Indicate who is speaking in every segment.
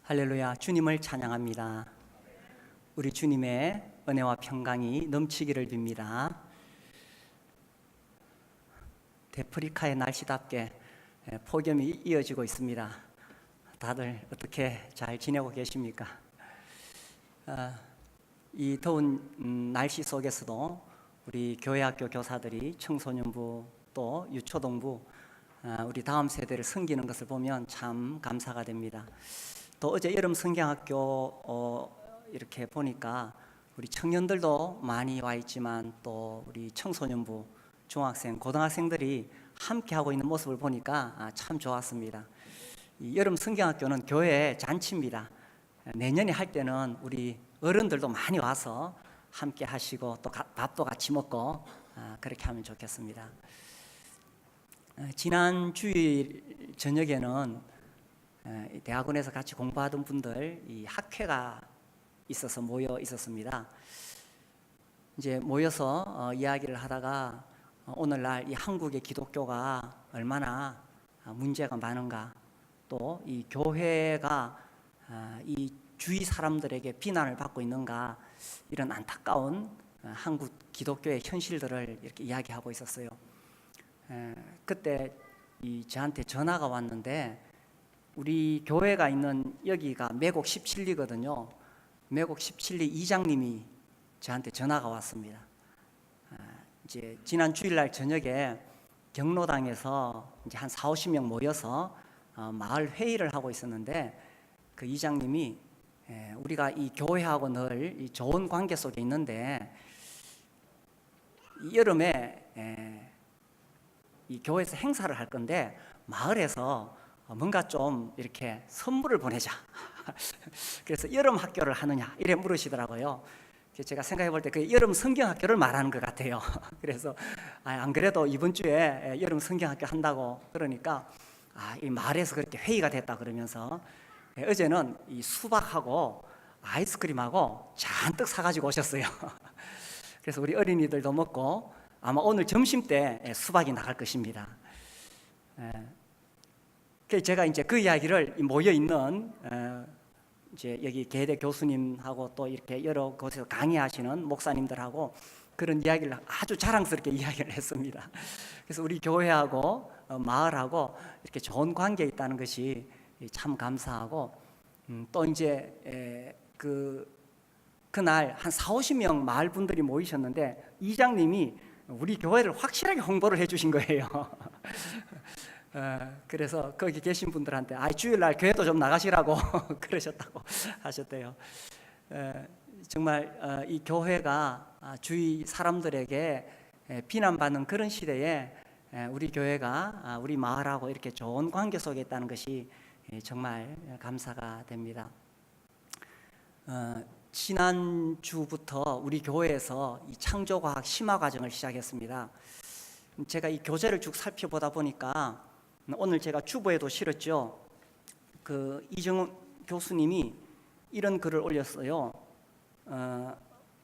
Speaker 1: 할렐루야, 주님을 찬양합니다. 우리 주님의 은혜와 평강이 넘치기를 빕니다. 데프리카의 날씨답게 폭염이 이어지고 있습니다. 다들 어떻게 잘 지내고 계십니까? 이 더운 날씨 속에서도 우리 교회학교 교사들이 청소년부 또 유초동부 우리 다음 세대를 섬기는 것을 보면 참 감사가 됩니다. 또 어제 여름 성경학교 이렇게 보니까 우리 청년들도 많이 와 있지만 또 우리 청소년부, 중학생, 고등학생들이 함께 하고 있는 모습을 보니까 참 좋았습니다. 이 여름 성경학교는 교회 잔치입니다. 내년에 할 때는 우리 어른들도 많이 와서 함께 하시고 또 밥도 같이 먹고 그렇게 하면 좋겠습니다. 지난 주일 저녁에는 대학원에서 같이 공부하던 분들 이 학회가 있어서 모여 있었습니다. 이제 모여서 이야기를 하다가 오늘날 이 한국의 기독교가 얼마나 문제가 많은가, 또 이 교회가 이 주위 사람들에게 비난을 받고 있는가, 이런 안타까운 한국 기독교의 현실들을 이렇게 이야기하고 있었어요. 그때 저한테 전화가 왔는데, 우리 교회가 있는 여기가 매곡 17리거든요. 매곡 17리 이장님이 저한테 전화가 왔습니다. 이제 지난 주일날 저녁에 경로당에서 이제 한 40-50명 모여서 마을 회의를 하고 있었는데, 그 이장님이 우리가 이 교회하고 늘 이 좋은 관계 속에 있는데, 여름에 이 교회에서 행사를 할 건데 마을에서 뭔가 좀 이렇게 선물을 보내자. 그래서 여름 학교를 하느냐 이래 물으시더라고요. 제가 생각해 볼 때 그 여름 성경 학교를 말하는 것 같아요. 그래서 안 그래도 이번 주에 여름 성경 학교 한다고 그러니까 이 마을에서 그렇게 회의가 됐다 그러면서 어제는 이 수박하고 아이스크림하고 잔뜩 사가지고 오셨어요. 그래서 우리 어린이들도 먹고 아마 오늘 점심 때 수박이 나갈 것입니다. 제가 이제 그 이야기를 모여 있는 이제 여기 계대 교수님하고 또 이렇게 여러 곳에서 강의하시는 목사님들하고 그런 이야기를 아주 자랑스럽게 이야기를 했습니다. 그래서 우리 교회하고 마을하고 이렇게 좋은 관계에 있다는 것이 참 감사하고, 또 이제 그날 한 40-50명 마을 분들이 모이셨는데 이장님이 우리 교회를 확실하게 홍보를 해주신 거예요. 그래서 거기 계신 분들한테 주일날 교회도 좀 나가시라고 그러셨다고 하셨대요. 정말 이 교회가 주위 사람들에게 비난받는 그런 시대에 우리 교회가 우리 마을하고 이렇게 좋은 관계 속에 있다는 것이 정말 감사가 됩니다. 지난주부터 우리 교회에서 이 창조과학 심화과정을 시작했습니다. 제가 이 교재를 쭉 살펴보다 보니까 오늘 제가 주보에도 실었죠. 그 이정훈 교수님이 이런 글을 올렸어요.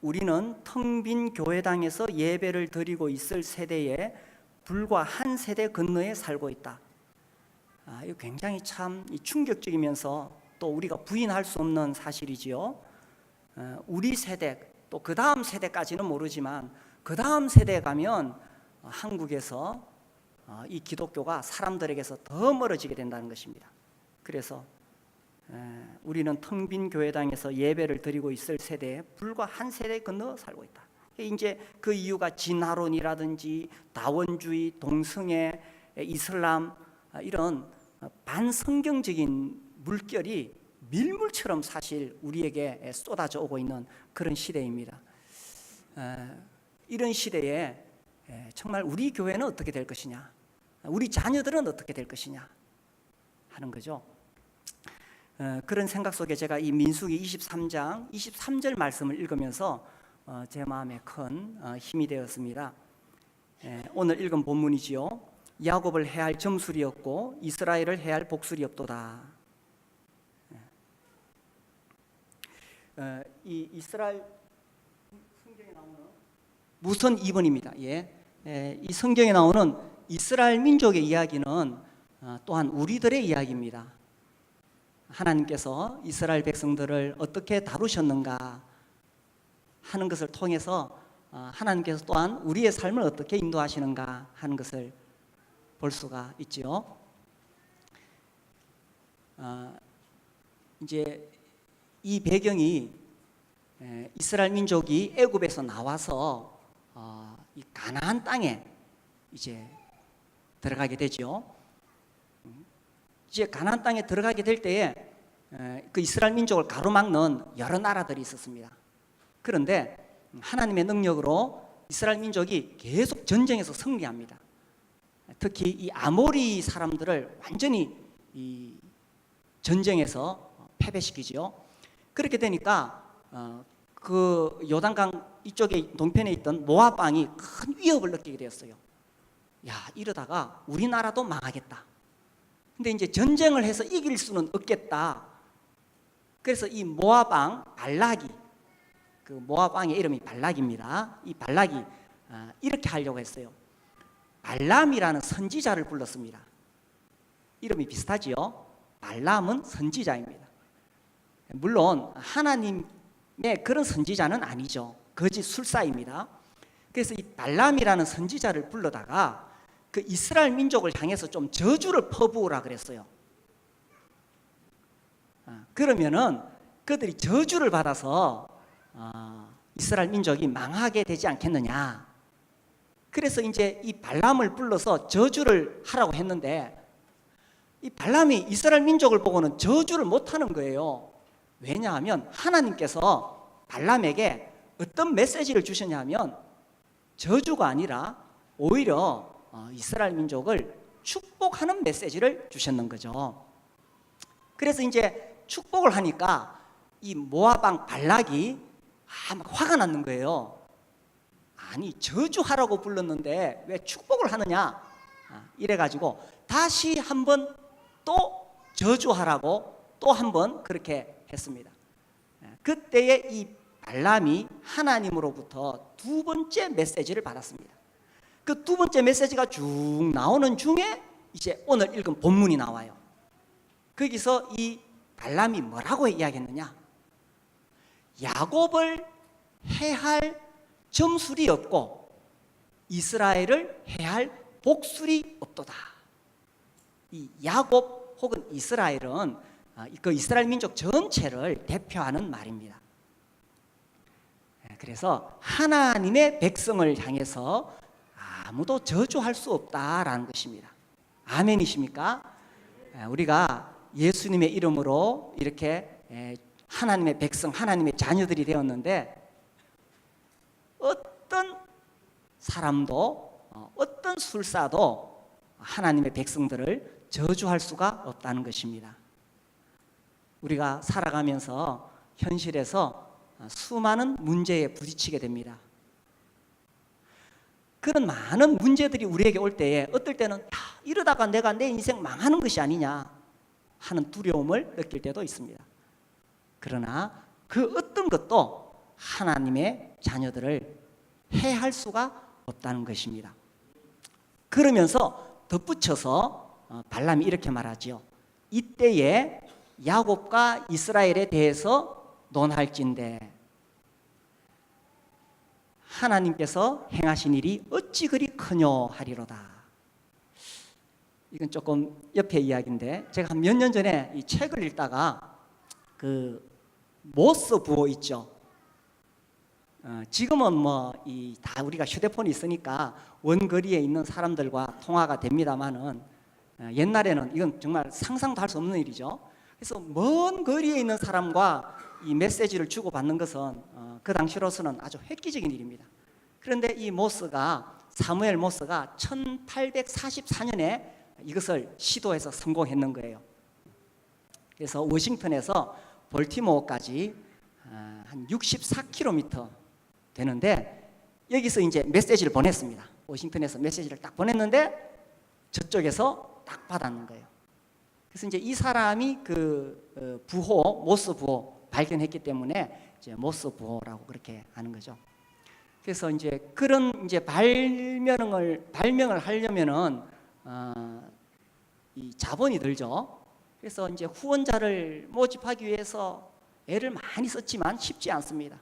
Speaker 1: 우리는 텅 빈 교회당에서 예배를 드리고 있을 세대에 불과 한 세대 건너에 살고 있다. 이거 굉장히 참 충격적이면서 또 우리가 부인할 수 없는 사실이지요. 우리 세대 또 그 다음 세대까지는 모르지만 그 다음 세대에 가면 한국에서 이 기독교가 사람들에게서 더 멀어지게 된다는 것입니다. 그래서 우리는 텅 빈 교회당에서 예배를 드리고 있을 세대에 불과 한 세대 건너 살고 있다. 이제 그 이유가 진화론이라든지 다원주의, 동성애, 이슬람, 이런 반성경적인 물결이 밀물처럼 사실 우리에게 쏟아져 오고 있는 그런 시대입니다. 이런 시대에 정말 우리 교회는 어떻게 될 것이냐, 우리 자녀들은 어떻게 될 것이냐 하는 거죠. 그런 생각 속에 제가 이 민수기 23장 23절 말씀을 읽으면서 제 마음에 큰 힘이 되었습니다. 오늘 읽은 본문이지요. 야곱을 해할 점술이었고 이스라엘을 해할 복술이었도다. 이 이스라엘 성경에 나오는 무선 2번입니다. 이 성경에 나오는 이스라엘 민족의 이야기는 또한 우리들의 이야기입니다. 하나님께서 이스라엘 백성들을 어떻게 다루셨는가 하는 것을 통해서 하나님께서 또한 우리의 삶을 어떻게 인도하시는가 하는 것을 볼 수가 있지요. 이제 이 배경이 이스라엘 민족이 애굽에서 나와서 이 가나안 땅에 이제 들어가게 되죠. 이제 가나안 땅에 들어가게 될 때에 그 이스라엘 민족을 가로막는 여러 나라들이 있었습니다. 그런데 하나님의 능력으로 이스라엘 민족이 계속 전쟁에서 승리합니다. 특히 이 아모리 사람들을 완전히 이 전쟁에서 패배시키죠. 그렇게 되니까 그 요단강 이쪽에 동편에 있던 모압 왕이 큰 위협을 느끼게 되었어요. 야, 이러다가 우리나라도 망하겠다. 근데 이제 전쟁을 해서 이길 수는 없겠다. 그래서 이 모압 왕 발락이, 그 모압 왕의 이름이 발락입니다. 이 발락이 이렇게 하려고 했어요. 발람이라는 선지자를 불렀습니다. 이름이 비슷하지요. 발람은 선지자입니다. 물론 하나님의 그런 선지자는 아니죠. 거짓 술사입니다. 그래서 이 발람이라는 선지자를 불러다가 그 이스라엘 민족을 향해서 좀 저주를 퍼부으라 그랬어요. 그러면은 그들이 저주를 받아서 이스라엘 민족이 망하게 되지 않겠느냐. 그래서 이제 이 발람을 불러서 저주를 하라고 했는데 이 발람이 이스라엘 민족을 보고는 저주를 못하는 거예요. 왜냐하면 하나님께서 발람에게 어떤 메시지를 주셨냐면 저주가 아니라 오히려 이스라엘 민족을 축복하는 메시지를 주셨는 거죠. 그래서 이제 축복을 하니까 이 모압 왕 발락이 막 화가 났는 거예요. 아니, 저주하라고 불렀는데 왜 축복을 하느냐. 이래가지고 다시 한번 또 저주하라고 또 한번 그렇게 했습니다. 그때에 이 발람이 하나님으로부터 두 번째 메시지를 받았습니다. 그 두 번째 메시지가 쭉 나오는 중에 이제 오늘 읽은 본문이 나와요. 거기서 이 발람이 뭐라고 이야기했느냐. 야곱을 해할 점술이 없고 이스라엘을 해할 복술이 없도다. 이 야곱 혹은 이스라엘은 그 이스라엘 민족 전체를 대표하는 말입니다. 그래서 하나님의 백성을 향해서 아무도 저주할 수 없다라는 것입니다. 아멘이십니까? 우리가 예수님의 이름으로 이렇게 하나님의 백성, 하나님의 자녀들이 되었는데 어떤 사람도 어떤 술사도 하나님의 백성들을 저주할 수가 없다는 것입니다. 우리가 살아가면서 현실에서 수많은 문제에 부딪히게 됩니다. 그런 많은 문제들이 우리에게 올 때에 어떨 때는 이러다가 내가 내 인생 망하는 것이 아니냐 하는 두려움을 느낄 때도 있습니다. 그러나 그 어떤 것도 하나님의 자녀들을 해할 수가 없다는 것입니다. 그러면서 덧붙여서 발람이 이렇게 말하지요. 이때에 야곱과 이스라엘에 대해서 논할진대 하나님께서 행하신 일이 어찌 그리 크뇨 하리로다. 이건 조금 옆에 이야기인데 제가 한 몇 년 전에 이 책을 읽다가 그 모스 부호 있죠. 지금은 뭐 다 우리가 휴대폰이 있으니까 원거리에 있는 사람들과 통화가 됩니다만은 옛날에는 이건 정말 상상도 할 수 없는 일이죠. 그래서 먼 거리에 있는 사람과 이 메시지를 주고받는 것은 그 당시로서는 아주 획기적인 일입니다. 그런데 이 모스가 사무엘 모스가 1844년에 이것을 시도해서 성공했는 거예요. 그래서 워싱턴에서 볼티모어까지 한 64km 되는데 여기서 이제 메시지를 보냈습니다. 워싱턴에서 메시지를 딱 보냈는데 저쪽에서 딱 받았는 거예요. 그래서 이제 이 사람이 그 부호, 모스 부호 발견했기 때문에 이제 모스 부호라고 그렇게 하는 거죠. 그래서 이제 그런 이제 발명을 하려면은 이 자본이 들죠. 그래서 이제 후원자를 모집하기 위해서 애를 많이 썼지만 쉽지 않습니다.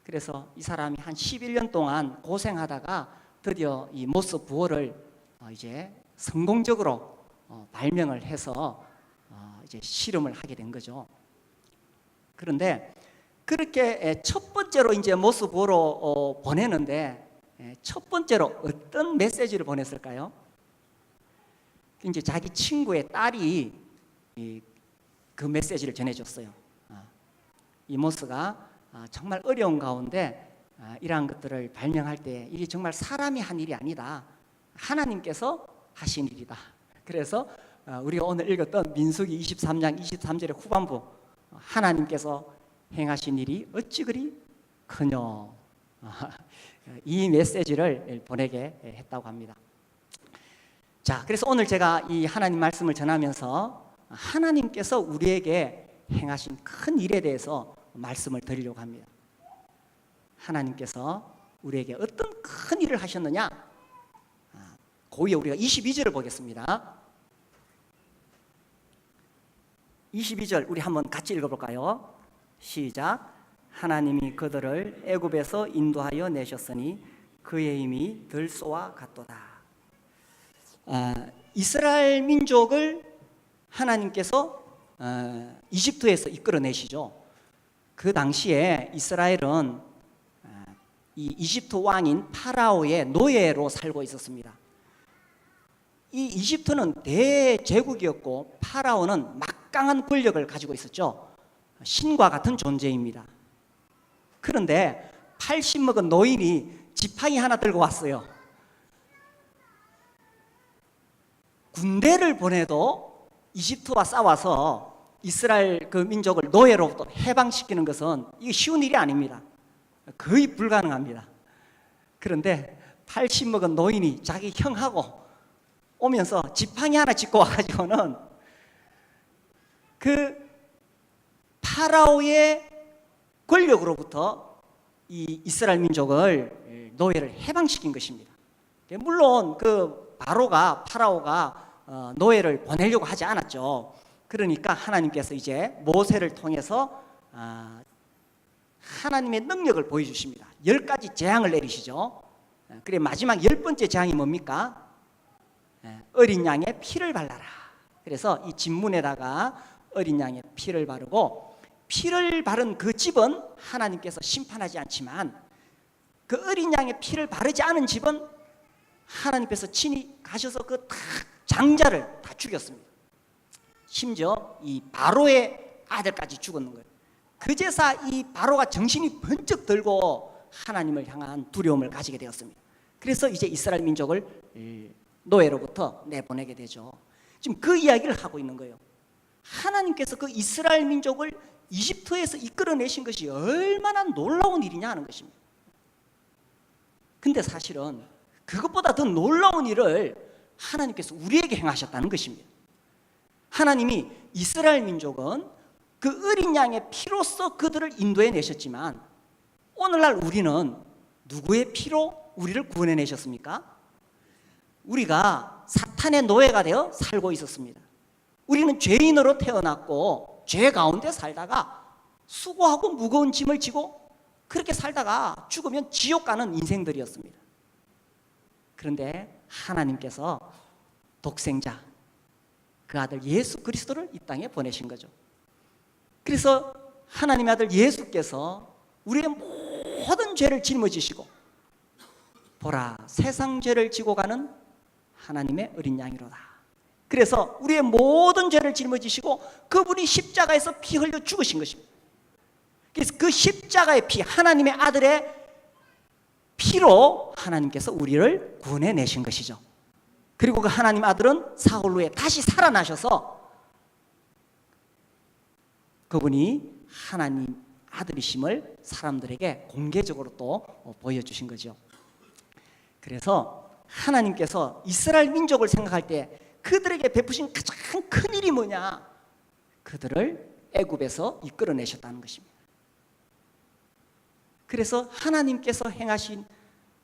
Speaker 1: 그래서 이 사람이 한 11년 동안 고생하다가 드디어 이 모스 부호를 이제 성공적으로 발명을 해서 이제 실험을 하게 된 거죠. 그런데 그렇게 첫 번째로 이제 모스 부호로 보내는데 첫 번째로 어떤 메시지를 보냈을까요? 이제 자기 친구의 딸이 그 메시지를 전해줬어요. 이 모스가 정말 어려운 가운데 이러한 것들을 발명할 때 이게 정말 사람이 한 일이 아니다. 하나님께서 하신 일이다. 그래서 우리가 오늘 읽었던 민수기 23장 23절의 후반부, 하나님께서 행하신 일이 어찌 그리 크뇨, 이 메시지를 보내게 했다고 합니다. 자, 그래서 오늘 제가 이 하나님 말씀을 전하면서 하나님께서 우리에게 행하신 큰 일에 대해서 말씀을 드리려고 합니다. 하나님께서 우리에게 어떤 큰 일을 하셨느냐? 그 위에 우리가 22절을 보겠습니다. 22절 우리 한번 같이 읽어볼까요? 시작. 하나님이 그들을 애굽에서 인도하여 내셨으니 그의 힘이 들소와 같도다. 이스라엘 민족을 하나님께서 이집트에서 이끌어내시죠. 그 당시에 이스라엘은 이 이집트 왕인 파라오의 노예로 살고 있었습니다. 이 이집트는 대제국이었고 파라오는 막강한 권력을 가지고 있었죠. 신과 같은 존재입니다. 그런데 80 먹은 노인이 지팡이 하나 들고 왔어요. 군대를 보내도 이집트와 싸워서 이스라엘 그 민족을 노예로부터 해방시키는 것은 이게 쉬운 일이 아닙니다. 거의 불가능합니다. 그런데 80 먹은 노인이 자기 형하고 오면서 지팡이 하나 짚고 와가지고는 그 파라오의 권력으로부터 이 이스라엘 민족을 노예를 해방시킨 것입니다. 물론 그 파라오가 노예를 보내려고 하지 않았죠. 그러니까 하나님께서 이제 모세를 통해서 하나님의 능력을 보여주십니다. 10가지 재앙을 내리시죠. 그래 마지막 10번째 재앙이 뭡니까? 어린 양의 피를 발라라. 그래서 이 진문에다가 어린 양의 피를 바르고, 피를 바른 그 집은 하나님께서 심판하지 않지만 그 어린 양의 피를 바르지 않은 집은 하나님께서 친히 가셔서 그 장자를 다 죽였습니다. 심지어 이 바로의 아들까지 죽었는 거예요. 그제서 이 바로가 정신이 번쩍 들고 하나님을 향한 두려움을 가지게 되었습니다. 그래서 이제 이스라엘 민족을 노예로부터 내보내게 되죠. 지금 그 이야기를 하고 있는 거예요. 하나님께서 그 이스라엘 민족을 이집트에서 이끌어내신 것이 얼마나 놀라운 일이냐 하는 것입니다. 근데 사실은 그것보다 더 놀라운 일을 하나님께서 우리에게 행하셨다는 것입니다. 하나님이 이스라엘 민족은 그 어린 양의 피로써 그들을 인도해 내셨지만 오늘날 우리는 누구의 피로 우리를 구원해 내셨습니까? 우리가 사탄의 노예가 되어 살고 있었습니다. 우리는 죄인으로 태어났고 죄 가운데 살다가 수고하고 무거운 짐을 지고 그렇게 살다가 죽으면 지옥 가는 인생들이었습니다. 그런데 하나님께서 독생자 그 아들 예수 그리스도를 이 땅에 보내신 거죠. 그래서 하나님의 아들 예수께서 우리의 모든 죄를 짊어지시고 보라 세상 죄를 지고 가는 하나님의 어린 양이로다. 그래서 우리의 모든 죄를 짊어지시고 그분이 십자가에서 피 흘려 죽으신 것입니다. 그래서 그 십자가의 피, 하나님의 아들의 피로 하나님께서 우리를 구원해 내신 것이죠. 그리고 그 하나님 아들은 사흘 후에 다시 살아나셔서 그분이 하나님 아들이심을 사람들에게 공개적으로 또 보여주신 거죠. 그래서 하나님께서 이스라엘 민족을 생각할 때 그들에게 베푸신 가장 큰 일이 뭐냐? 그들을 애굽에서 이끌어내셨다는 것입니다. 그래서 하나님께서 행하신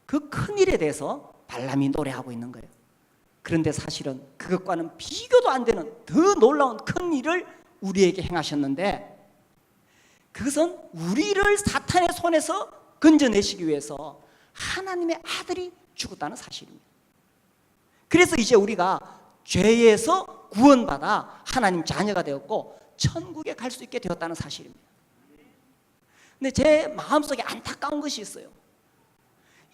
Speaker 1: 그 큰 일에 대해서 발람이 노래하고 있는 거예요. 그런데 사실은 그것과는 비교도 안 되는 더 놀라운 큰 일을 우리에게 행하셨는데, 그것은 우리를 사탄의 손에서 건져내시기 위해서 하나님의 아들이 죽었다는 사실입니다. 그래서 이제 우리가 죄에서 구원받아 하나님 자녀가 되었고 천국에 갈 수 있게 되었다는 사실입니다. 근데 제 마음속에 안타까운 것이 있어요.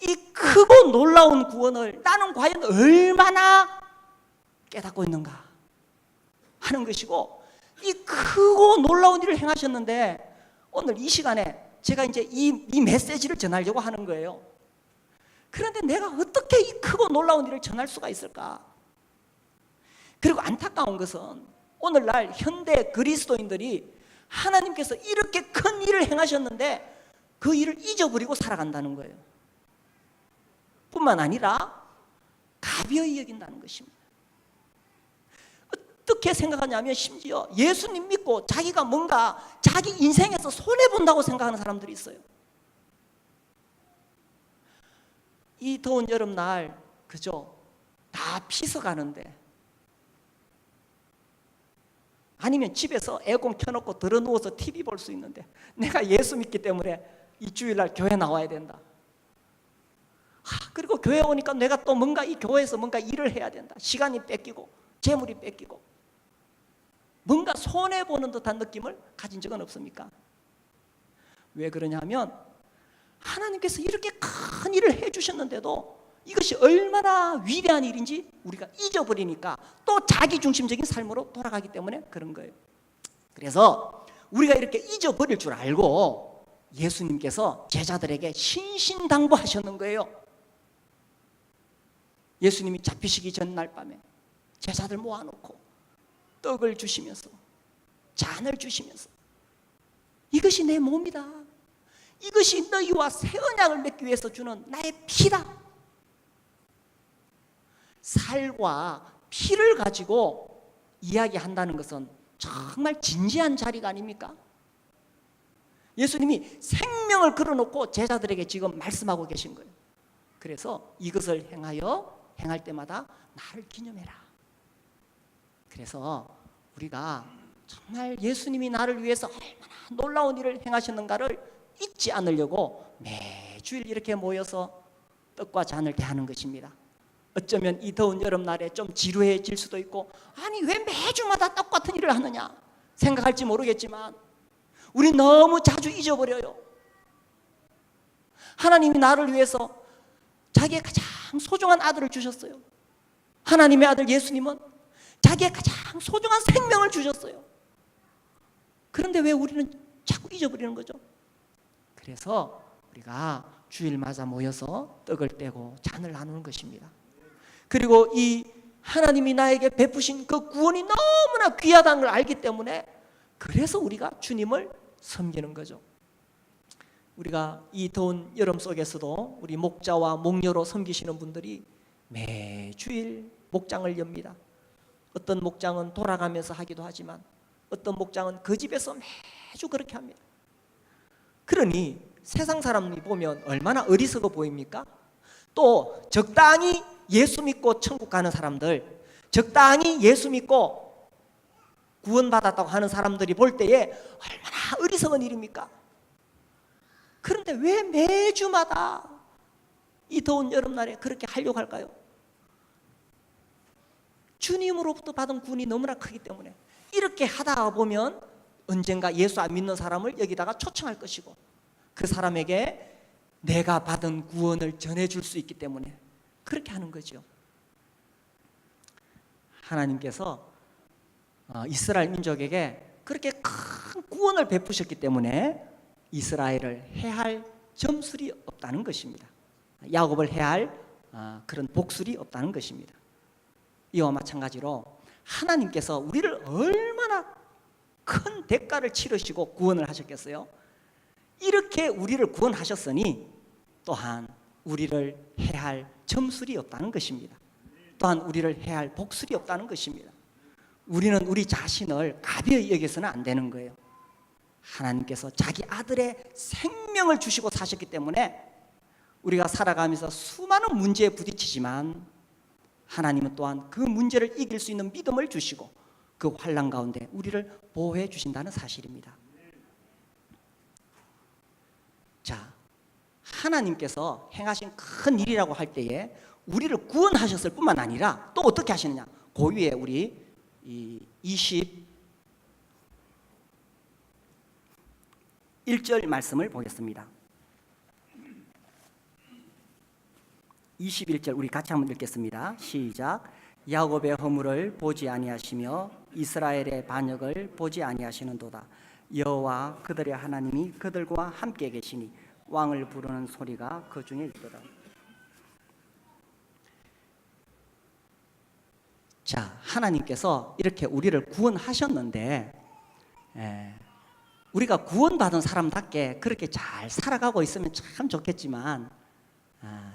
Speaker 1: 이 크고 놀라운 구원을 나는 과연 얼마나 깨닫고 있는가 하는 것이고, 이 크고 놀라운 일을 행하셨는데 오늘 이 시간에 제가 이제 이 메시지를 전하려고 하는 거예요. 그런데 내가 어떻게 이 크고 놀라운 일을 전할 수가 있을까? 그리고 안타까운 것은 오늘날 현대 그리스도인들이 하나님께서 이렇게 큰 일을 행하셨는데 그 일을 잊어버리고 살아간다는 거예요. 뿐만 아니라 가벼이 여긴다는 것입니다. 어떻게 생각하냐면 심지어 예수님 믿고 자기가 뭔가 자기 인생에서 손해본다고 생각하는 사람들이 있어요. 이 더운 여름날 그죠? 다 피서가는데, 아니면 집에서 에어컨 켜놓고 들어 누워서 TV 볼 수 있는데 내가 예수 믿기 때문에 이 주일날 교회 나와야 된다. 그리고 교회 오니까 내가 또 뭔가 이 교회에서 뭔가 일을 해야 된다. 시간이 뺏기고 재물이 뺏기고 뭔가 손해보는 듯한 느낌을 가진 적은 없습니까? 왜 그러냐면 하나님께서 이렇게 큰 일을 해주셨는데도 이것이 얼마나 위대한 일인지 우리가 잊어버리니까 또 자기중심적인 삶으로 돌아가기 때문에 그런 거예요. 그래서 우리가 이렇게 잊어버릴 줄 알고 예수님께서 제자들에게 신신당부하셨는 거예요. 예수님이 잡히시기 전날 밤에 제자들 모아놓고 떡을 주시면서 잔을 주시면서 이것이 내 몸이다. 이것이 너희와 새 언약을 맺기 위해서 주는 나의 피다. 살과 피를 가지고 이야기한다는 것은 정말 진지한 자리가 아닙니까? 예수님이 생명을 걸어놓고 제자들에게 지금 말씀하고 계신 거예요. 그래서 이것을 행할 때마다 나를 기념해라. 그래서 우리가 정말 예수님이 나를 위해서 얼마나 놀라운 일을 행하셨는가를 잊지 않으려고 매주일 이렇게 모여서 떡과 잔을 대하는 것입니다. 어쩌면 이 더운 여름날에 좀 지루해질 수도 있고, 아니 왜 매주마다 똑같은 일을 하느냐 생각할지 모르겠지만 우리 너무 자주 잊어버려요. 하나님이 나를 위해서 자기의 가장 소중한 아들을 주셨어요. 하나님의 아들 예수님은 자기의 가장 소중한 생명을 주셨어요. 그런데 왜 우리는 자꾸 잊어버리는 거죠? 그래서 우리가 주일마다 모여서 떡을 떼고 잔을 나누는 것입니다. 그리고 이 하나님이 나에게 베푸신 그 구원이 너무나 귀하다는 걸 알기 때문에 그래서 우리가 주님을 섬기는 거죠. 우리가 이 더운 여름 속에서도 우리 목자와 목녀로 섬기시는 분들이 매주일 목장을 엽니다. 어떤 목장은 돌아가면서 하기도 하지만 어떤 목장은 그 집에서 매주 그렇게 합니다. 그러니 세상 사람이 보면 얼마나 어리석어 보입니까? 또 적당히 예수 믿고 천국 가는 사람들, 적당히 예수 믿고 구원받았다고 하는 사람들이 볼 때에 얼마나 어리석은 일입니까? 그런데 왜 매주마다 이 더운 여름날에 그렇게 하려고 할까요? 주님으로부터 받은 구원이 너무나 크기 때문에 이렇게 하다 보면 언젠가 예수 안 믿는 사람을 여기다가 초청할 것이고 그 사람에게 내가 받은 구원을 전해줄 수 있기 때문에 그렇게 하는 거죠. 하나님께서 이스라엘 민족에게 그렇게 큰 구원을 베푸셨기 때문에 이스라엘을 해할 점술이 없다는 것입니다. 야곱을 해할 그런 복술이 없다는 것입니다. 이와 마찬가지로 하나님께서 우리를 얼마나 큰 대가를 치르시고 구원을 하셨겠어요? 이렇게 우리를 구원하셨으니 또한 우리를 해할 점술이 없다는 것입니다. 또한 우리를 해할 복술이 없다는 것입니다. 우리는 우리 자신을 가벼이 여겨서는 안 되는 거예요. 하나님께서 자기 아들의 생명을 주시고 사셨기 때문에 우리가 살아가면서 수많은 문제에 부딪히지만 하나님은 또한 그 문제를 이길 수 있는 믿음을 주시고 그 환난 가운데 우리를 보호해 주신다는 사실입니다. 자, 하나님께서 행하신 큰 일이라고 할 때에 우리를 구원하셨을 뿐만 아니라 또 어떻게 하시느냐? 그 위에 우리 21절 말씀을 보겠습니다. 21절 우리 같이 한번 읽겠습니다. 시작. 야곱의 허물을 보지 아니하시며 이스라엘의 반역을 보지 아니하시는도다. 여호와 그들의 하나님이 그들과 함께 계시니 왕을 부르는 소리가 그 중에 있도다. 자, 하나님께서 이렇게 우리를 구원하셨는데 우리가 구원받은 사람답게 그렇게 잘 살아가고 있으면 참 좋겠지만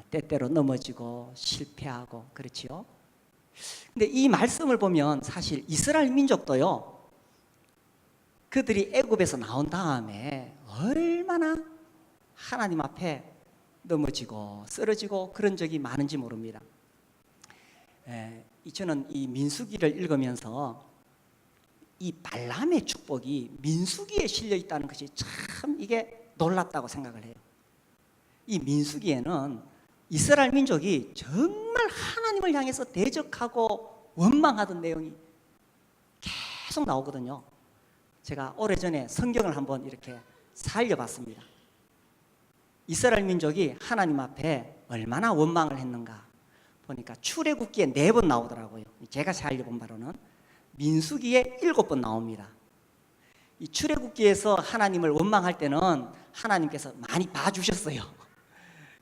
Speaker 1: 때때로 넘어지고 실패하고 그렇지요. 근데 이 말씀을 보면 사실 이스라엘 민족도요, 그들이 애굽에서 나온 다음에 얼마나 하나님 앞에 넘어지고 쓰러지고 그런 적이 많은지 모릅니다. 저는 이 민수기를 읽으면서 이 발람의 축복이 민수기에 실려 있다는 것이 참 이게 놀랍다고 생각을 해요. 이 민수기에는 이스라엘 민족이 정말 하나님을 향해서 대적하고 원망하던 내용이 계속 나오거든요. 제가 오래전에 성경을 한번 이렇게 살려봤습니다. 이스라엘 민족이 하나님 앞에 얼마나 원망을 했는가 보니까 출애굽기에 4번 나오더라고요. 제가 살려본 바로는 민수기에 7번 나옵니다. 이 출애굽기에서 하나님을 원망할 때는 하나님께서 많이 봐주셨어요.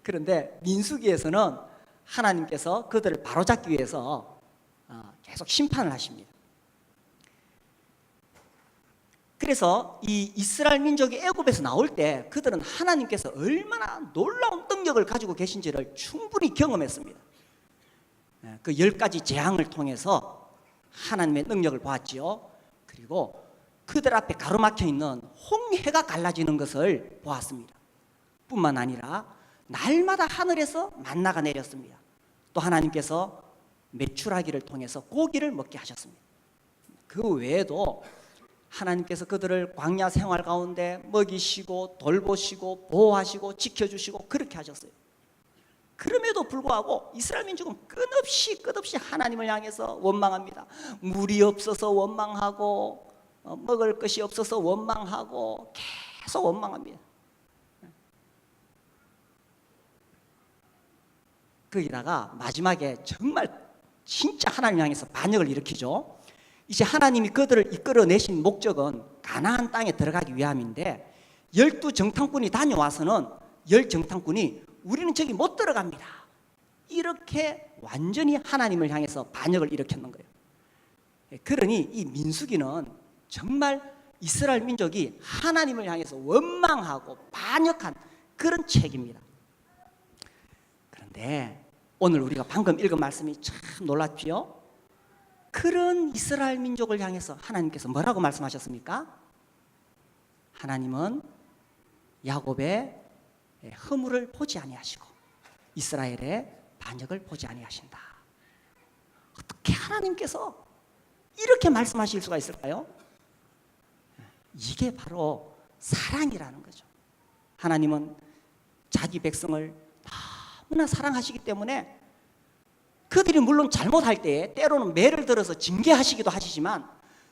Speaker 1: 그런데 민수기에서는 하나님께서 그들을 바로잡기 위해서 계속 심판을 하십니다. 그래서 이 이스라엘 민족이 애굽에서 나올 때 그들은 하나님께서 얼마나 놀라운 능력을 가지고 계신지를 충분히 경험했습니다. 그 10가지 재앙을 통해서 하나님의 능력을 보았지요. 그리고 그들 앞에 가로막혀 있는 홍해가 갈라지는 것을 보았습니다. 뿐만 아니라 날마다 하늘에서 만나가 내렸습니다. 또 하나님께서 메추라기를 통해서 고기를 먹게 하셨습니다. 그 외에도 하나님께서 그들을 광야 생활 가운데 먹이시고 돌보시고 보호하시고 지켜주시고 그렇게 하셨어요. 그럼에도 불구하고 이스라엘 민족은 끝없이 하나님을 향해서 원망합니다. 물이 없어서 원망하고 먹을 것이 없어서 원망하고 계속 원망합니다. 거기다가 마지막에 정말 진짜 하나님 향해서 반역을 일으키죠. 이제 하나님이 그들을 이끌어내신 목적은 가나안 땅에 들어가기 위함인데 12정탐꾼이 다녀와서는 10정탐꾼이 우리는 저기 못 들어갑니다. 이렇게 완전히 하나님을 향해서 반역을 일으켰는 거예요. 그러니 이 민수기는 정말 이스라엘 민족이 하나님을 향해서 원망하고 반역한 그런 책입니다. 그런데 오늘 우리가 방금 읽은 말씀이 참 놀랍지요? 그런 이스라엘 민족을 향해서 하나님께서 뭐라고 말씀하셨습니까? 하나님은 야곱의 허물을 보지 아니하시고 이스라엘의 반역을 보지 아니하신다. 어떻게 하나님께서 이렇게 말씀하실 수가 있을까요? 이게 바로 사랑이라는 거죠. 하나님은 자기 백성을 너무나 사랑하시기 때문에 그들이 물론 잘못할 때 때로는 매를 들어서 징계하시기도 하시지만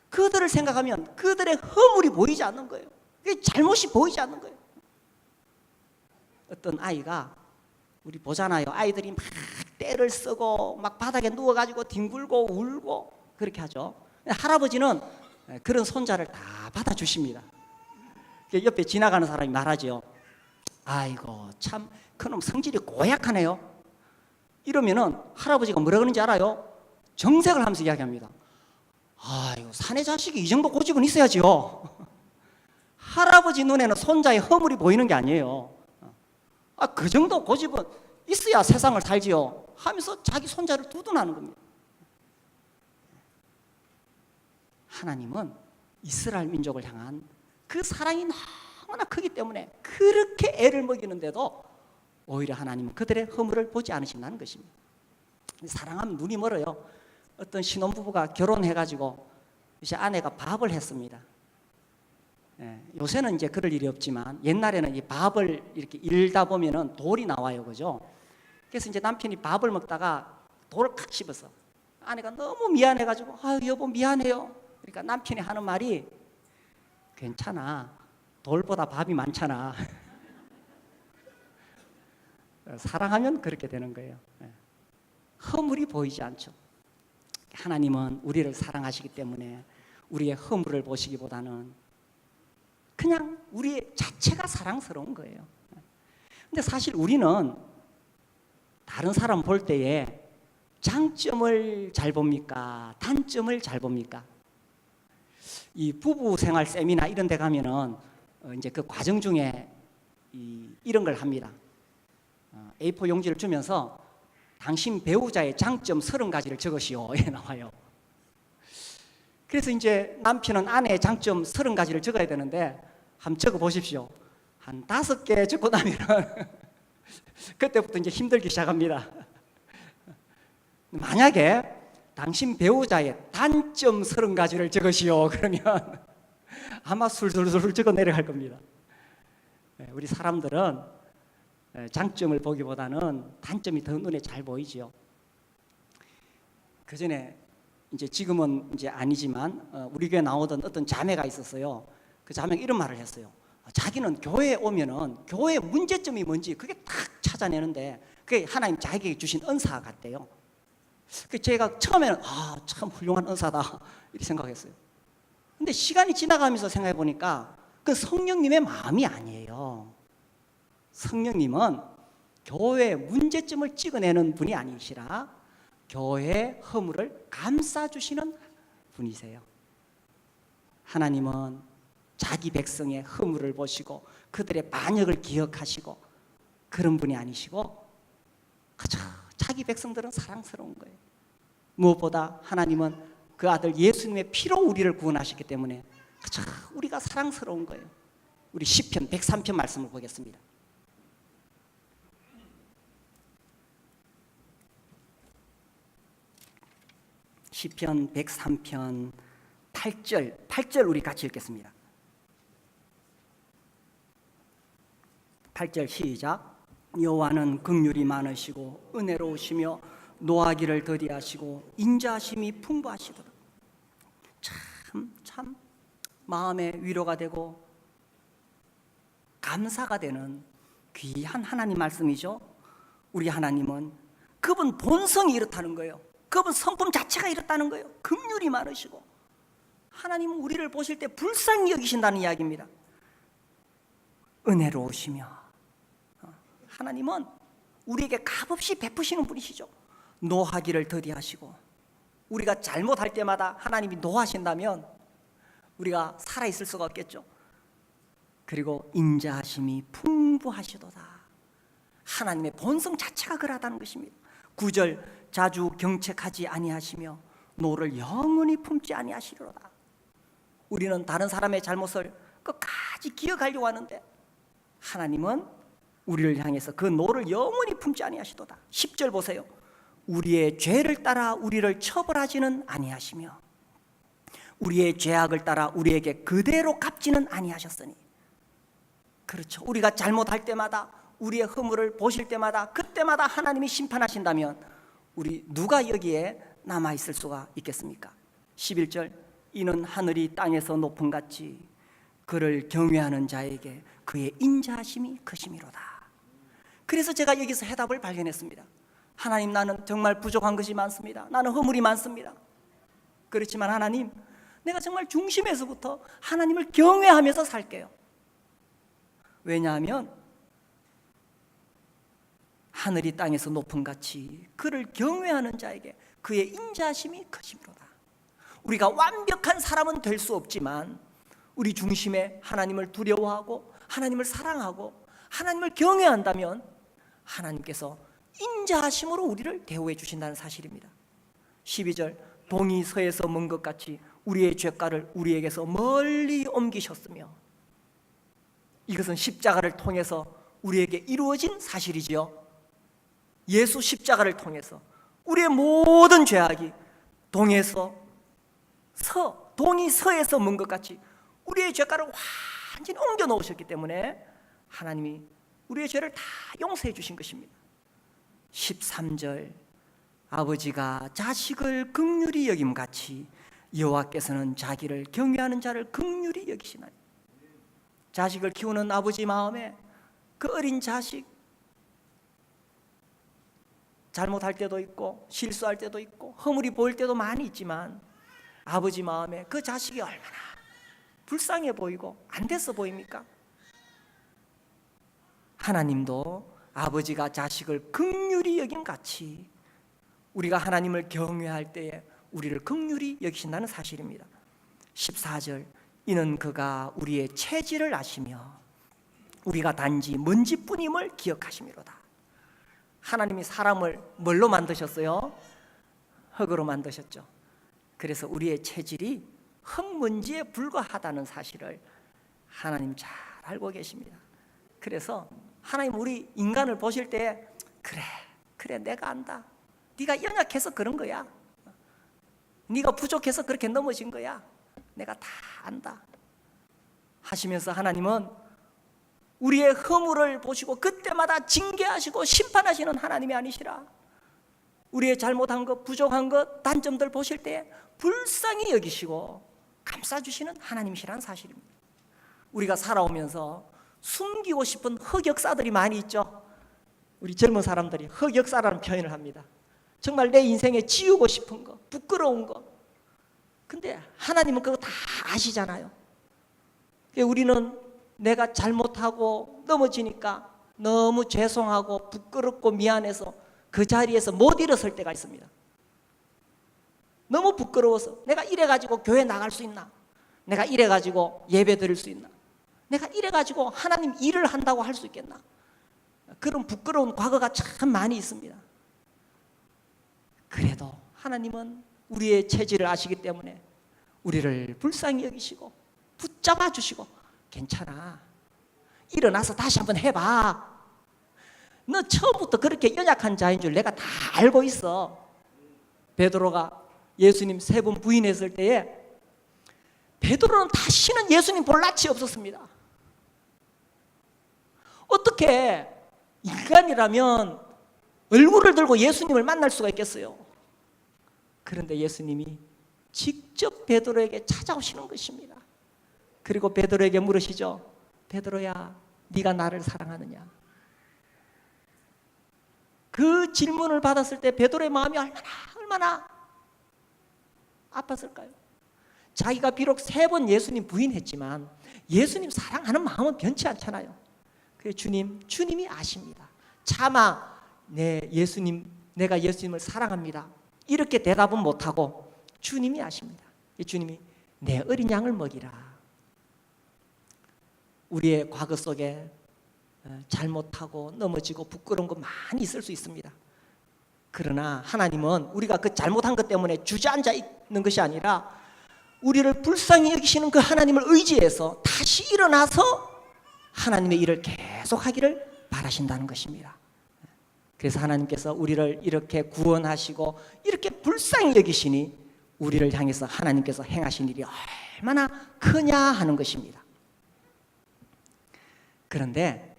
Speaker 1: 그들을 생각하면 그들의 허물이 보이지 않는 거예요. 잘못이 보이지 않는 거예요. 어떤 아이가 우리 보잖아요. 아이들이 막 떼를 쓰고 막 바닥에 누워가지고 뒹굴고 울고 그렇게 하죠. 할아버지는 그런 손자를 다 받아주십니다. 옆에 지나가는 사람이 말하죠. 아이고 참 그놈 성질이 고약하네요. 이러면은 할아버지가 뭐라 그러는지 알아요? 정색을 하면서 이야기합니다. 아이고 사내 자식이 이 정도 고집은 있어야지요. 할아버지 눈에는 손자의 허물이 보이는 게 아니에요. 그 정도 고집은 있어야 세상을 살지요 하면서 자기 손자를 두둔하는 겁니다. 하나님은 이스라엘 민족을 향한 그 사랑이 너무나 크기 때문에 그렇게 애를 먹이는데도 오히려 하나님은 그들의 허물을 보지 않으신다는 것입니다. 사랑하면 눈이 멀어요. 어떤 신혼부부가 결혼해가지고 이제 아내가 밥을 했습니다. 예, 요새는 이제 그럴 일이 없지만 옛날에는 이 밥을 이렇게 일다 보면은 돌이 나와요, 그죠? 그래서 이제 남편이 밥을 먹다가 돌을 칵 씹었어. 아내가 너무 미안해가지고 아 여보 미안해요. 그러니까 남편이 하는 말이 괜찮아. 돌보다 밥이 많잖아. 사랑하면 그렇게 되는 거예요. 허물이 보이지 않죠. 하나님은 우리를 사랑하시기 때문에 우리의 허물을 보시기보다는 그냥 우리 자체가 사랑스러운 거예요. 근데 사실 우리는 다른 사람 볼 때에 장점을 잘 봅니까? 단점을 잘 봅니까? 이 부부 생활 세미나 이런 데 가면은 이제 그 과정 중에 이런 걸 합니다. A4 용지를 주면서 당신 배우자의 장점 30가지를 적으시오. 이렇게 나와요. 그래서 이제 남편은 아내의 장점 30가지를 적어야 되는데 한번 적어 보십시오. 한 5개 적고 나면은 그때부터 이제 힘들기 시작합니다. 만약에 당신 배우자의 단점 30가지를 적으시오. 그러면 아마 술술술 적어 내려갈 겁니다. 우리 사람들은 장점을 보기보다는 단점이 더 눈에 잘 보이지요. 그 전에 이제 지금은 이제 아니지만 우리 교회 나오던 어떤 자매가 있었어요. 그 자매가 이런 말을 했어요. 자기는 교회에 오면은 교회의 문제점이 뭔지 그게 딱 찾아내는데 그게 하나님 자기에게 주신 은사 같대요. 그 제가 처음에는 참 훌륭한 은사다 이렇게 생각했어요. 근데 시간이 지나가면서 생각해 보니까 그 성령님의 마음이 아니에요. 성령님은 교회의 문제점을 찍어내는 분이 아니시라 교회의 허물을 감싸주시는 분이세요. 하나님은 자기 백성의 허물을 보시고 그들의 반역을 기억하시고 그런 분이 아니시고 그저 자기 백성들은 사랑스러운 거예요. 무엇보다 하나님은 그 아들 예수님의 피로 우리를 구원하셨기 때문에 그저 우리가 사랑스러운 거예요. 우리 시편 103편 말씀을 보겠습니다. 시편 103편 8절 우리 같이 읽겠습니다. 8절 시작. 여호와는 긍휼이 많으시고 은혜로우시며 노하기를 더디하시고 인자하심이 풍부하시도다. 참 마음에 위로가 되고 감사가 되는 귀한 하나님 말씀이죠. 우리 하나님은 그분 본성이 이렇다는 거예요. 그분 성품 자체가 이렇다는 거예요. 긍휼이 많으시고 하나님은 우리를 보실 때 불쌍히 여기신다는 이야기입니다. 은혜로우시며 하나님은 우리에게 값없이 베푸시는 분이시죠. 노하기를 더디하시고 우리가 잘못할 때마다 하나님이 노하신다면 우리가 살아있을 수가 없겠죠. 그리고 인자하심이 풍부하시도다. 하나님의 본성 자체가 그러하다는 것입니다. 9절 자주 경책하지 아니하시며 노를 영원히 품지 아니하시리로다. 우리는 다른 사람의 잘못을 끝까지 기억하려고 하는데 하나님은 우리를 향해서 그 노를 영원히 품지 아니하시도다. 10절 보세요. 우리의 죄를 따라 우리를 처벌하지는 아니하시며 우리의 죄악을 따라 우리에게 그대로 갚지는 아니하셨으니. 그렇죠. 우리가 잘못할 때마다 우리의 허물을 보실 때마다 그때마다 하나님이 심판하신다면 우리 누가 여기에 남아있을 수가 있겠습니까? 11절 이는 하늘이 땅에서 높음같이 그를 경외하는 자에게 그의 인자하심이 크심이로다. 그래서 제가 여기서 해답을 발견했습니다. 하나님, 나는 정말 부족한 것이 많습니다. 나는 허물이 많습니다. 그렇지만 하나님, 내가 정말 중심에서부터 하나님을 경외하면서 살게요. 왜냐하면 하늘이 땅에서 높음같이 그를 경외하는 자에게 그의 인자하심이 크심이로다. 우리가 완벽한 사람은 될 수 없지만 우리 중심에 하나님을 두려워하고 하나님을 사랑하고 하나님을 경외한다면 하나님께서 인자하심으로 우리를 대우해 주신다는 사실입니다. 12절 동이 서에서 먼 것 같이 우리의 죄가를 우리에게서 멀리 옮기셨으며. 이것은 십자가를 통해서 우리에게 이루어진 사실이지요. 예수 십자가를 통해서 우리의 모든 죄악이 동에서 동이 서에서 먼 것 같이 우리의 죄가를 완전히 옮겨 놓으셨기 때문에 하나님이 우리의 죄를 다 용서해 주신 것입니다. 13절, 아버지가 자식을 긍휼히 여김같이 여호와께서는 자기를 경외하는 자를 긍휼히 여기시나니. 자식을 키우는 아버지 마음에 그 어린 자식, 잘못할 때도 있고 실수할 때도 있고 허물이 보일 때도 많이 있지만 아버지 마음에 그 자식이 얼마나 불쌍해 보이고 안 됐어 보입니까? 하나님도 아버지가 자식을 긍휼히 여김같이 우리가 하나님을 경외할 때에 우리를 긍휼히 여기신다는 사실입니다. 14절, 이는 그가 우리의 체질을 아시며 우리가 단지 먼지뿐임을 기억하심이로다. 하나님이 사람을 뭘로 만드셨어요? 흙으로 만드셨죠. 그래서 우리의 체질이 흙먼지에 불과하다는 사실을 하나님 잘 알고 계십니다. 그래서 하나님 우리 인간을 보실 때 그래 내가 안다. 네가 연약해서 그런 거야. 네가 부족해서 그렇게 넘어진 거야. 내가 다 안다 하시면서 하나님은 우리의 허물을 보시고 그때마다 징계하시고 심판하시는 하나님이 아니시라. 우리의 잘못한 것, 부족한 것, 단점들 보실 때 불쌍히 여기시고 감싸주시는 하나님이시라는 사실입니다. 우리가 살아오면서 숨기고 싶은 흑역사들이 많이 있죠. 우리 젊은 사람들이 흑역사라는 표현을 합니다. 정말 내 인생에 지우고 싶은 거, 부끄러운 거. 근데 하나님은 그거 다 아시잖아요. 우리는 내가 잘못하고 넘어지니까 너무 죄송하고 부끄럽고 미안해서 그 자리에서 못 일어설 때가 있습니다. 너무 부끄러워서 내가 이래가지고 교회 나갈 수 있나? 내가 이래가지고 예배 드릴 수 있나? 내가 이래가지고 하나님 일을 한다고 할 수 있겠나? 그런 부끄러운 과거가 참 많이 있습니다. 그래도 하나님은 우리의 체질을 아시기 때문에 우리를 불쌍히 여기시고 붙잡아 주시고 괜찮아. 일어나서 다시 한번 해봐. 너 처음부터 그렇게 연약한 자인 줄 내가 다 알고 있어. 베드로가 예수님 3번 부인했을 때에 베드로는 다시는 예수님 볼 낯이 없었습니다. 어떻게 인간이라면 얼굴을 들고 예수님을 만날 수가 있겠어요? 그런데 예수님이 직접 베드로에게 찾아오시는 것입니다. 그리고 베드로에게 물으시죠. 베드로야, 네가 나를 사랑하느냐? 그 질문을 받았을 때 베드로의 마음이 얼마나 아팠을까요? 자기가 비록 3번 예수님 부인했지만 예수님 사랑하는 마음은 변치 않잖아요. 그래서 주님이 아십니다. 차마 내가 예수님을 사랑합니다. 이렇게 대답은 못하고 주님이 아십니다. 주님이 내 어린 양을 먹이라. 우리의 과거 속에 잘못하고 넘어지고 부끄러운 거 많이 있을 수 있습니다. 그러나 하나님은 우리가 그 잘못한 것 때문에 주저앉아 있는 것이 아니라 우리를 불쌍히 여기시는 그 하나님을 의지해서 다시 일어나서 하나님의 일을 계속하기를 바라신다는 것입니다. 그래서 하나님께서 우리를 이렇게 구원하시고 이렇게 불쌍히 여기시니 우리를 향해서 하나님께서 행하신 일이 얼마나 크냐 하는 것입니다. 그런데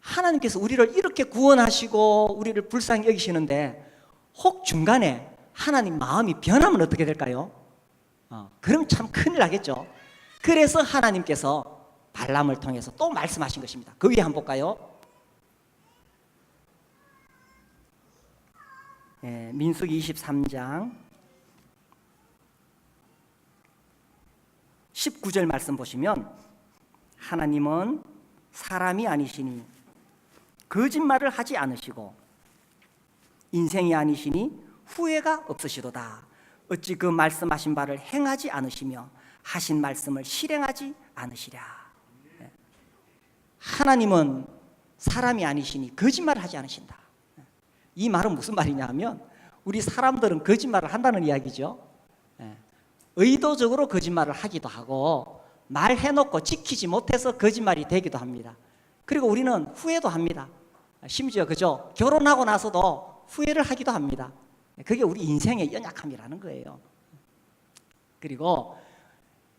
Speaker 1: 하나님께서 우리를 이렇게 구원하시고 우리를 불쌍히 여기시는데 혹 중간에 하나님 마음이 변하면 어떻게 될까요? 그럼 참 큰일 나겠죠. 그래서 하나님께서 발람을 통해서 또 말씀하신 것입니다. 그 위에 한번 볼까요? 민수기 23장 19절 말씀 보시면 하나님은 사람이 아니시니 거짓말을 하지 않으시고 인생이 아니시니 후회가 없으시도다. 어찌 그 말씀하신 바를 행하지 않으시며 하신 말씀을 실행하지 않으시랴. 하나님은 사람이 아니시니 거짓말을 하지 않으신다. 이 말은 무슨 말이냐 하면 우리 사람들은 거짓말을 한다는 이야기죠. 의도적으로 거짓말을 하기도 하고 말해놓고 지키지 못해서 거짓말이 되기도 합니다. 그리고 우리는 후회도 합니다. 심지어 그죠? 결혼하고 나서도 후회를 하기도 합니다. 그게 우리 인생의 연약함이라는 거예요. 그리고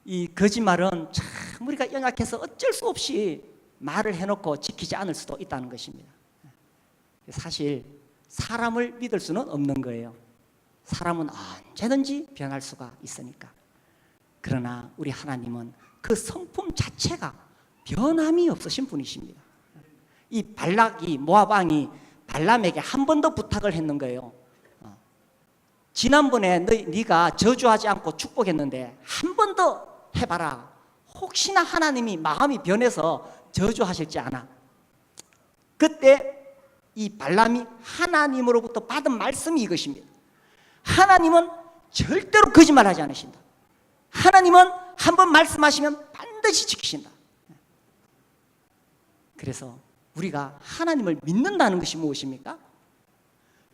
Speaker 1: 이 거짓말은 참 우리가 연약해서 어쩔 수 없이 말을 해놓고 지키지 않을 수도 있다는 것입니다. 사실 사람을 믿을 수는 없는 거예요. 사람은 언제든지 변할 수가 있으니까. 그러나 우리 하나님은 그 성품 자체가 변함이 없으신 분이십니다. 이 발락이, 모압 왕이 발람에게 한 번 더 부탁을 했는 거예요. 지난번에 네가 저주하지 않고 축복했는데 한 번 더 해봐라. 혹시나 하나님이 마음이 변해서 저주하실지 않아. 그때 이 발람이 하나님으로부터 받은 말씀이 이것입니다. 하나님은 절대로 거짓말하지 않으신다. 하나님은 한 번 말씀하시면 반드시 지키신다. 그래서 우리가 하나님을 믿는다는 것이 무엇입니까?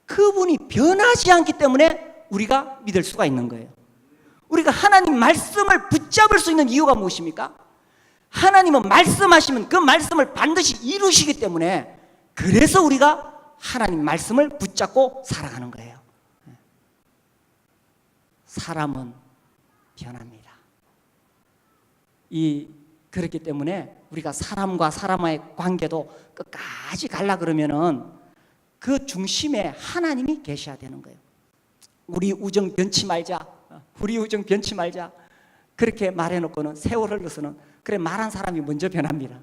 Speaker 1: 그분이 변하지 않기 때문에 우리가 믿을 수가 있는 거예요. 우리가 하나님 말씀을 붙잡을 수 있는 이유가 무엇입니까? 하나님은 말씀하시면 그 말씀을 반드시 이루시기 때문에, 그래서 우리가 하나님 말씀을 붙잡고 살아가는 거예요. 사람은 변합니다. 그렇기 때문에 우리가 사람과 사람의 관계도 끝까지 가려 그러면은 그 중심에 하나님이 계셔야 되는 거예요. 우리 우정 변치 말자, 우리 우정 변치 말자, 그렇게 말해놓고는 세월 흘러서는 그래 말한 사람이 먼저 변합니다.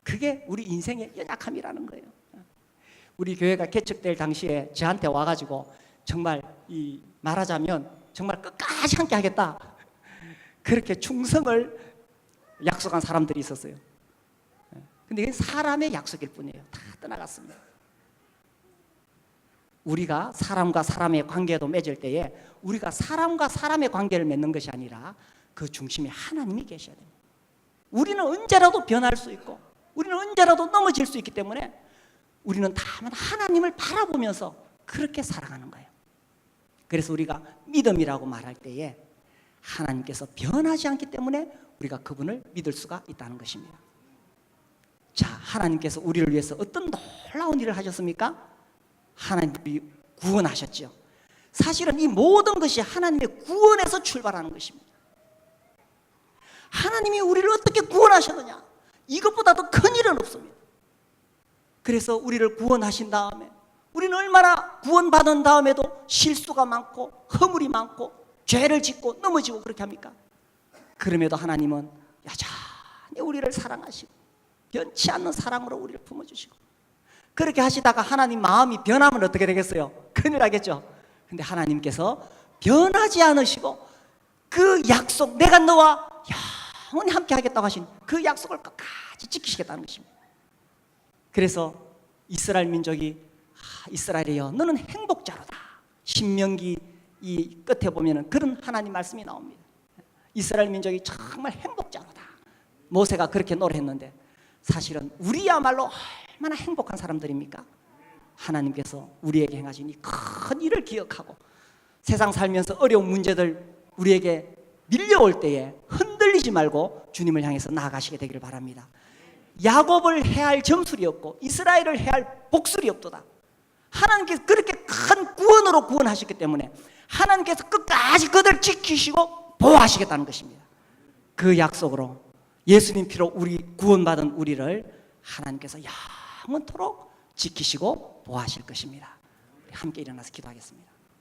Speaker 1: 그게 우리 인생의 연약함이라는 거예요. 우리 교회가 개척될 당시에 저한테 와가지고 정말 말하자면 정말 끝까지 함께 하겠다, 그렇게 충성을 약속한 사람들이 있었어요. 근데 이게 사람의 약속일 뿐이에요. 다 떠나갔습니다. 우리가 사람과 사람의 관계도 맺을 때에 우리가 사람과 사람의 관계를 맺는 것이 아니라 그 중심에 하나님이 계셔야 됩니다. 우리는 언제라도 변할 수 있고 우리는 언제라도 넘어질 수 있기 때문에 우리는 다만 하나님을 바라보면서 그렇게 살아가는 거예요. 그래서 우리가 믿음이라고 말할 때에 하나님께서 변하지 않기 때문에 우리가 그분을 믿을 수가 있다는 것입니다. 자, 하나님께서 우리를 위해서 어떤 놀라운 일을 하셨습니까? 하나님이 구원하셨죠. 사실은 이 모든 것이 하나님의 구원에서 출발하는 것입니다. 하나님이 우리를 어떻게 구원하셨느냐, 이것보다 더 큰 일은 없습니다. 그래서 우리를 구원하신 다음에 우리는 얼마나 구원받은 다음에도 실수가 많고 허물이 많고 죄를 짓고 넘어지고 그렇게 합니까? 그럼에도 하나님은 여전히 우리를 사랑하시고 변치 않는 사랑으로 우리를 품어주시고, 그렇게 하시다가 하나님 마음이 변하면 어떻게 되겠어요? 큰일 나겠죠. 근데 하나님께서 변하지 않으시고 그 약속, 내가 너와 영원히 함께 하겠다고 하신 그 약속을 끝까지 지키시겠다는 것입니다. 그래서 이스라엘 민족이 이스라엘이여 너는 행복자로다, 신명기 이 끝에 보면은 그런 하나님 말씀이 나옵니다. 이스라엘 민족이 정말 행복자로다, 모세가 그렇게 노래했는데 사실은 우리야말로 얼마나 행복한 사람들입니까? 하나님께서 우리에게 행하신 이 큰 일을 기억하고 세상 살면서 어려운 문제들 우리에게 밀려올 때에 흔들리지 말고 주님을 향해서 나아가시게 되기를 바랍니다. 야곱을 해할 점술이 없고 이스라엘을 해할 복술이 없도다. 하나님께서 그렇게 큰 구원으로 구원하셨기 때문에 하나님께서 끝까지 그들을 지키시고 보호하시겠다는 것입니다. 그 약속으로 예수님 피로 우리 구원받은 우리를 하나님께서 영원토록 지키시고 보호하실 것입니다. 함께 일어나서 기도하겠습니다.